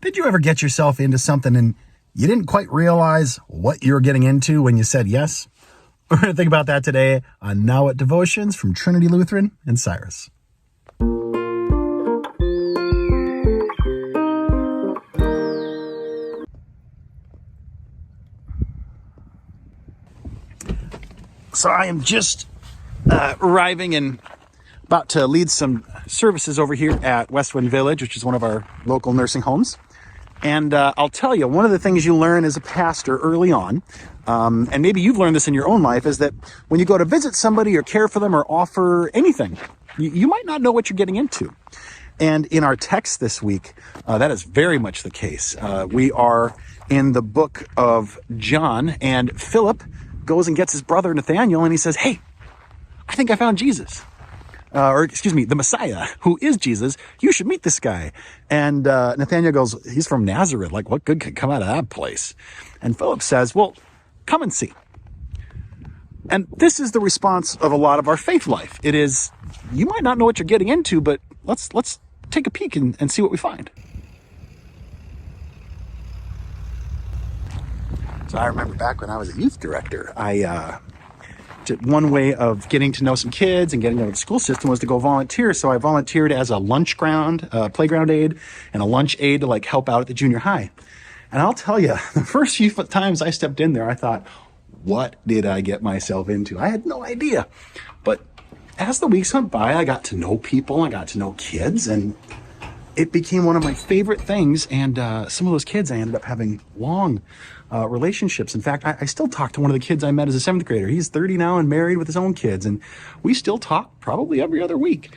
Did you ever get yourself into something and you didn't quite realize what you were getting into when you said yes? We're going to think about that today on Now What Devotions from Trinity Lutheran and Cyrus. So I am just arriving and about to lead some services over here at Westwind Village, which is one of our local nursing homes. And I'll tell you, one of the things you learn as a pastor early on, and maybe you've learned this in your own life, is that when you go to visit somebody or care for them or offer anything, you might not know what you're getting into. And in our text this week, that is very much the case. We are in the book of John, and Philip goes and gets his brother Nathaniel, and he says, "Hey, I think I found Jesus. The Messiah, who is Jesus. You should meet this guy." And Nathaniel goes, "He's from Nazareth. Like, what good could come out of that place?" And Philip says, "Well, come and see." And this is the response of a lot of our faith life. It is, you might not know what you're getting into, but let's take a peek and see what we find. So I remember back when I was a youth director, one way of getting to know some kids and getting to know the school system was to go volunteer. So I volunteered as a playground aide and a lunch aide to like help out at the junior high. And I'll tell you, the first few times I stepped in there, I thought, what did I get myself into? I had no idea. But as the weeks went by, I got to know people, I got to know kids, and it became one of my favorite things. And some of those kids I ended up having long relationships. In fact, I still talk to one of the kids I met as a 7th grader. He's 30 now and married with his own kids, and we still talk probably every other week.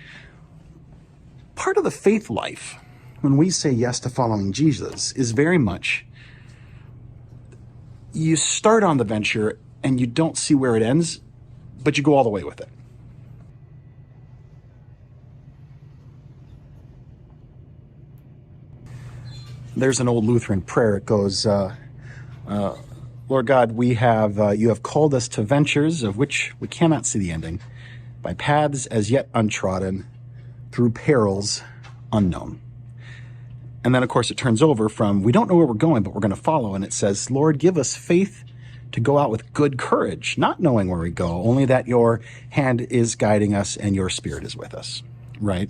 Part of the faith life, when we say yes to following Jesus, is very much you start on the venture and you don't see where it ends, but you go all the way with it. There's an old Lutheran prayer. It goes, Lord God, you have called us to ventures of which we cannot see the ending, by paths as yet untrodden, through perils unknown. And then, of course, it turns over from, we don't know where we're going, but we're going to follow. And it says, Lord, give us faith to go out with good courage, not knowing where we go, only that your hand is guiding us and your spirit is with us, right?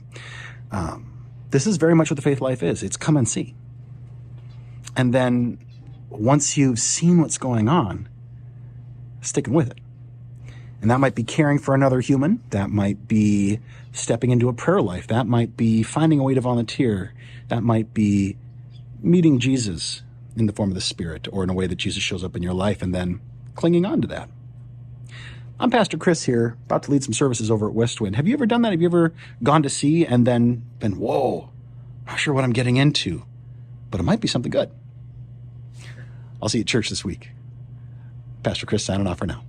This is very much what the faith life is. It's come and see. And then once you've seen what's going on, sticking with it. And that might be caring for another human. That might be stepping into a prayer life. That might be finding a way to volunteer. That might be meeting Jesus in the form of the Spirit, or in a way that Jesus shows up in your life, and then clinging on to that. I'm Pastor Chris here, about to lead some services over at Westwind. Have you ever done that? Have you ever gone to see and then been, whoa, not sure what I'm getting into, but it might be something good? I'll see you at church this week. Pastor Chris signing off for now.